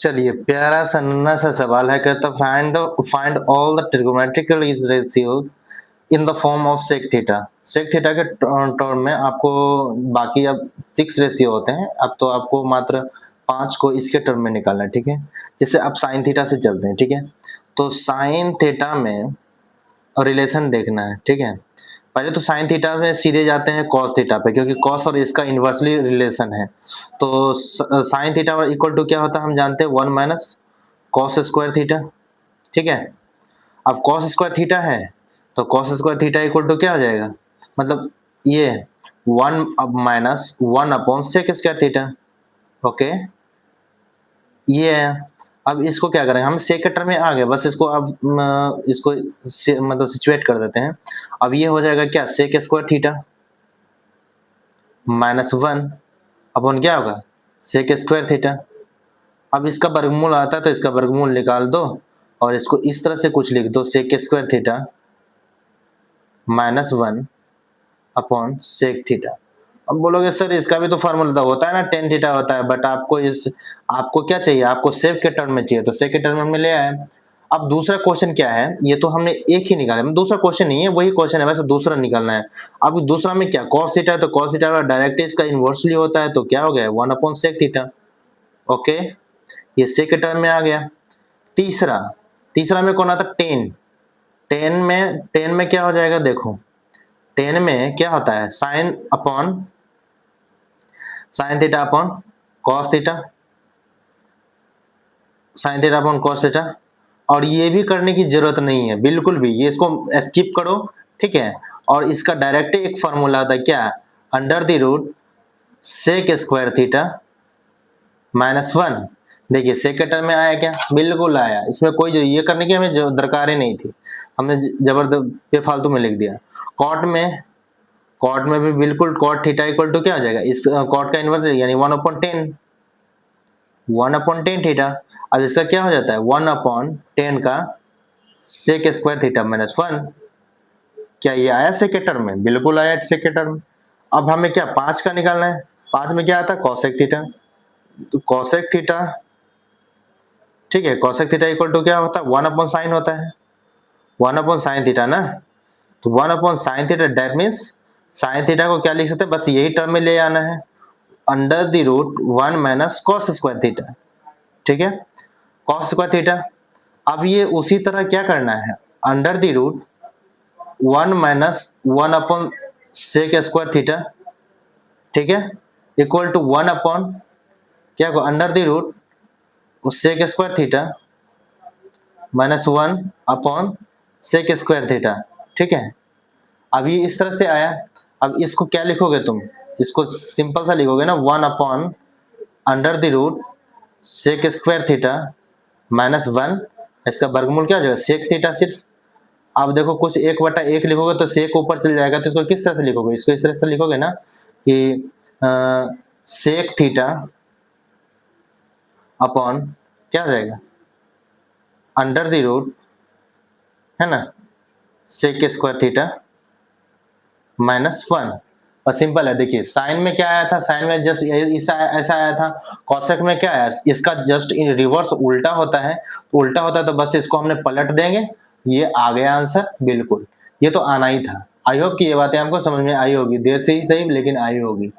चलिए, प्यारा सा नन्हा सा सवाल है, कहता find all the trigonometrical ratios in the form of sec theta. Sec theta के टर्म में आपको बाकी अब 6 रेशियो होते हैं, अब तो आपको मात्र 5 को इसके टर्म में निकालना है, ठीक है। जैसे अब साइन थीटा से चलते हैं, ठीक है। तो साइन थीटा में रिलेशन देखना है, ठीक है। पहले तो साइन थीटा में सीधे जाते हैं कॉस थीटा पे, क्योंकि कॉस और इसका इन्वर्सली रिलेशन है। तो साइन थीटा इक्वल टू क्या होता है हम जानते हैं, 1 माइनस कॉस स्क्वायर थीटा, ठीक है। अब कॉस स्क्वायर थीटा है तो cos square theta equal to क्या हो जाएगा, मतलब ये 1 अब minus 1 upon sec square theta, okay. ये है। अब इसको क्या करेंगे हम, सेक के टर्म में आ गए, बस इसको अब इसको मतलब सिचुएट कर देते हैं। अब ये हो जाएगा क्या, sec square theta minus 1 upon क्या होगा, सेक स्क्वायर थीटा। अब इसका वर्गमूल आता है तो इसका वर्गमूल निकाल दो और इसको इस तरह से कुछ लिख दो, sec square theta minus 1 upon sec theta. अब बोलोगे सर इसका भी तो फॉर्मूला होता है ना, टेन थीटा होता है, बट आपको क्या चाहिए, आपको सेक के टर्म में चाहिए, तो सेक के टर्म में हमने ले आए। अब दूसरा क्वेश्चन क्या है, ये तो हमने एक ही निकाला, दूसरा क्वेश्चन नहीं है, वही क्वेश्चन है, वैसे दूसरा निकालना है। अब दूसरा में क्या, कॉस थीटा है तो कॉस थीटा डायरेक्ट इसका इनवर्सली होता है, तो क्या हो गया 1 अपॉन सेक थीटा, ओके। ये सेक के टर्म में आ गया। तीसरा तीसरा में कौन आता, टेन। टेन में क्या हो जाएगा, देखो टेन में क्या होता है, sine theta upon cos theta, sine theta upon cos theta. और ये भी करने की जरूरत नहीं है बिल्कुल भी, ये इसको स्किप करो, ठीक है। और इसका डायरेक्ट एक फॉर्मूला आता है क्या, under the root sec square theta minus 1। देखिए सेक के टर्म में आया क्या, बिल्कुल आया, इसमें कोई ये करने की हमें दरकार ही नहीं थी, हमने जबरदस्त बेफालतू में लिख दिया। कॉट में भी बिल्कुल कॉट थीटा इक्वल टू क्या हो जाएगा, इस कॉट का इनवर्स यानी 1 अपॉन 10 थीटा। अब इसका क्या हो जाता है, 1 अपॉन 10 का सेक स्क्वायर थीटा माइनस 1। क्या ये आया सेक के टर्म में, बिल्कुल आया सेक के टर्म। अब हमें क्या 5 का निकालना है, 5 में क्या आता है कॉसेक थीटा, तो कॉसेक थीटा, ठीक है, कॉसेक थीटा इक्वल टू क्या होता है 1 अपॉन साइन होता है, 1 अपॉन साइन थीटा ना। तो 1 upon sine theta, that means sine theta को क्या लिख सकते हैं, बस यही टर्म में ले आना है, under the root 1 minus cos square theta, ठीक है, कॉस स्क्वायर थीटा। अब ये उसी तरह क्या करना है, under the root 1 minus 1 upon sec square theta, ठीक है, इक्वल टू 1 अपॉन क्या को under the root sec square theta minus 1 upon sec square theta, ठीक है। अब ये इस तरह से आया। अब इसको क्या लिखोगे तुम, इसको सिंपल सा लिखोगे ना, 1 upon under the root sec square theta minus 1, इसका वर्गमूल क्या हो जाएगा सेक थीटा सिर्फ। अब देखो कुछ 1/1 लिखोगे तो सेक ऊपर चल जाएगा, तो इसको किस तरह से लिखोगे, इसको इस तरह से लिखोगे ना कि सेक थीटा अपॉन क्या हो जाएगा अंडर द रूट, है ना, सेक स्क्वायर थीटा माइनस 1। और सिंपल है, देखिए साइन में क्या आया था, साइन में जस्ट ऐसा आया था, कॉसेक में क्या आया, इसका जस्ट इन रिवर्स उल्टा होता है, उल्टा होता है तो बस इसको हमने पलट देंगे, ये आ गया आंसर, बिल्कुल ये तो आना ही था। आई होप कि ये बातें आपको समझ में आई होगी, देर से ही सही लेकिन आई होगी।